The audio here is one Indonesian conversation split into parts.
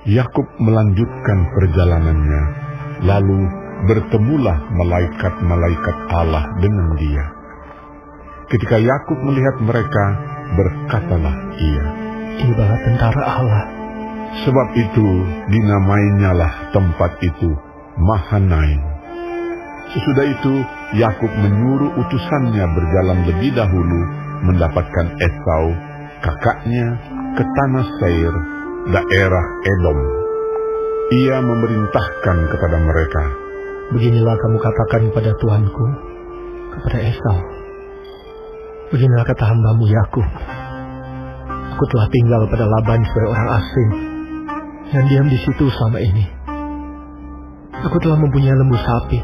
Yakub melanjutkan perjalanannya, lalu bertemulah malaikat-malaikat Allah dengan dia. Ketika Yakub melihat mereka, berkatalah ia, "Ini bala tentara Allah." Sebab itu dinamainyalah tempat itu Mahanaim. Sesudah itu Yakub menyuruh utusannya berjalan lebih dahulu mendapatkan Esau, kakaknya, ke tanah Seir, daerah Edom. Ia memerintahkan kepada mereka, "Beginilah kamu katakan kepada Tuanku, kepada Esau. Beginilah kata hambamu Yakub. Aku telah tinggal pada Laban sebagai orang asing dan diam di situ selama ini. Aku telah mempunyai lembu sapi,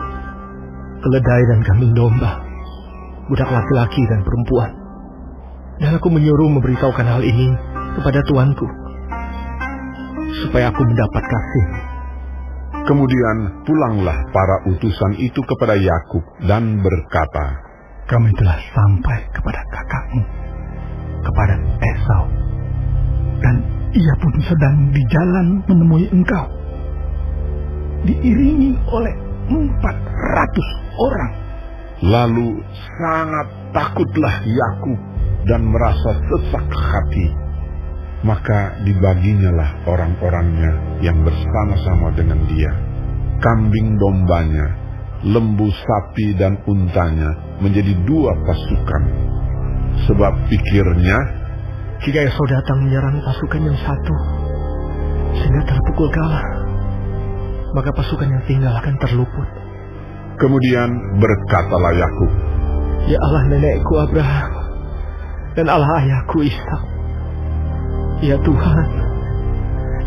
keledai dan kambing domba, budak laki-laki dan perempuan. Dan aku menyuruh memberitahukan hal ini kepada Tuanku, supaya aku mendapat kasih." Kemudian pulanglah para utusan itu kepada Yakub dan berkata, "Kami telah sampai kepada kakakmu, kepada Esau, dan ia pun sedang di jalan menemui engkau, diiringi oleh 400 orang. Lalu sangat takutlah Yakub dan merasa sesak hati. Maka dibaginyalah orang-orangnya yang bersama-sama dengan dia, kambing dombanya, lembu sapi dan untanya menjadi 2 pasukan. Sebab pikirnya, jika Esau datang menyerang pasukan yang satu, sehingga terpukul kalah, maka pasukan yang tinggal akan terluput. Kemudian berkatalah Yakub, Ya Allah nenekku Abraham, dan Allah ayahku Ishak, ya Tuhan,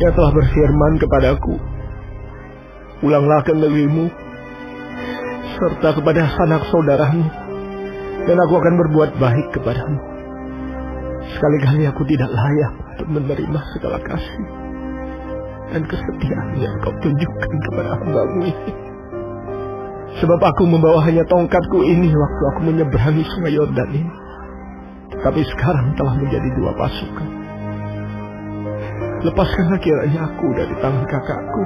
yang telah berfirman kepadaku, pulanglah ke negerimu, serta kepada sanak saudaramu, dan aku akan berbuat baik kepadamu. Sekali-kali aku tidak layak untuk menerima segala kasih dan kesetiaan yang kau tunjukkan kepada hamba-Mu ini. Sebab aku membawa hanya tongkatku ini waktu aku menyeberangi sungai Yordan ini, tetapi sekarang telah menjadi 2 pasukan. Lepaskanlah kiranya aku dari tangan kakakku,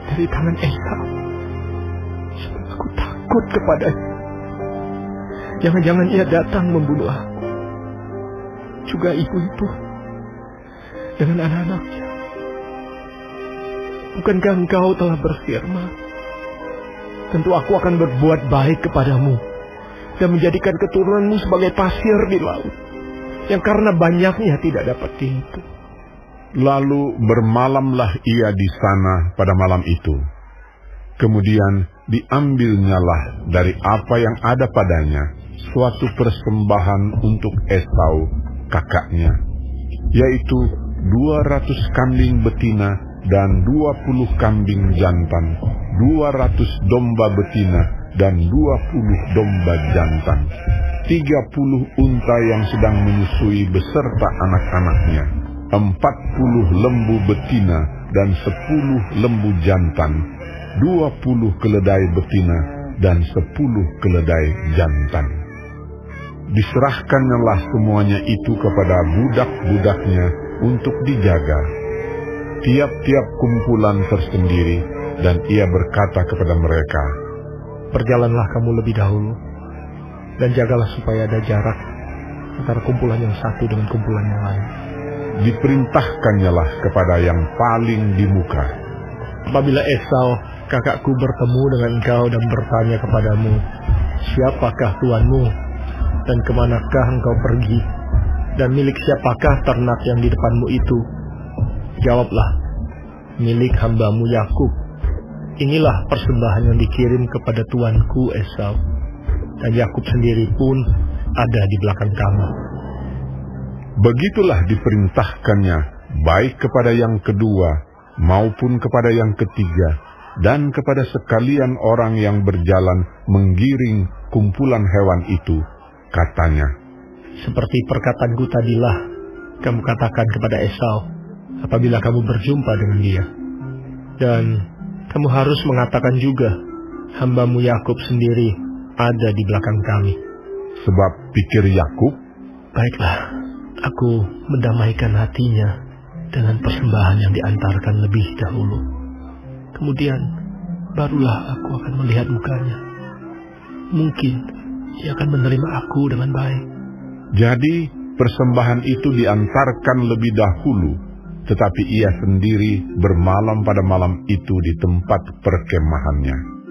dari tangan Esau, sebab aku takut kepadanya. Jangan-jangan ia datang membunuh aku, juga ibu-ibu dengan anak-anaknya. Bukankah engkau telah berfirman, tentu aku akan berbuat baik kepadamu dan menjadikan keturunanmu sebagai pasir di laut, yang karena banyaknya tidak dapat dihitung. Lalu bermalamlah ia di sana pada malam itu. Kemudian diambilnyalah dari apa yang ada padanya suatu persembahan untuk Esau, kakaknya, yaitu 200 kambing betina dan 20 kambing jantan, 200 domba betina dan 20 domba jantan, 30 unta yang sedang menyusui beserta anak-anaknya, 40 lembu betina dan 10 lembu jantan, 20 keledai betina dan 10 keledai jantan. Diserahkanlah semuanya itu kepada budak-budaknya untuk dijaga, tiap-tiap kumpulan tersendiri, dan ia berkata kepada mereka, Berjalanlah kamu lebih dahulu, dan jagalah supaya ada jarak antara kumpulan yang satu dengan kumpulan yang lain. Diperintahkannyalah kepada yang paling di muka, Apabila Esau, kakakku, bertemu dengan engkau dan bertanya kepadamu, siapakah tuanmu, dan kemanakah engkau pergi, dan milik siapakah ternak yang di depanmu itu? Jawablah, milik hambamu Yakub. Inilah persembahan yang dikirim kepada tuanku Esau, dan Yakub sendiri pun ada di belakang kamu. Begitulah diperintahkannya baik kepada yang kedua maupun kepada yang ketiga, dan kepada sekalian orang yang berjalan menggiring kumpulan hewan itu. Katanya, Seperti perkataanku tadilah, kamu katakan kepada Esau apabila kamu berjumpa dengan dia. Dan kamu harus mengatakan juga, hambamu Yakub sendiri ada di belakang kami. sebab pikir Yakub, Baiklah, aku mendamaikan hatinya dengan persembahan yang diantarkan lebih dahulu. Kemudian barulah aku akan melihat mukanya. Mungkin ia akan menerima aku dengan baik. Jadi persembahan itu diantarkan lebih dahulu, tetapi ia sendiri bermalam pada malam itu di tempat perkemahannya.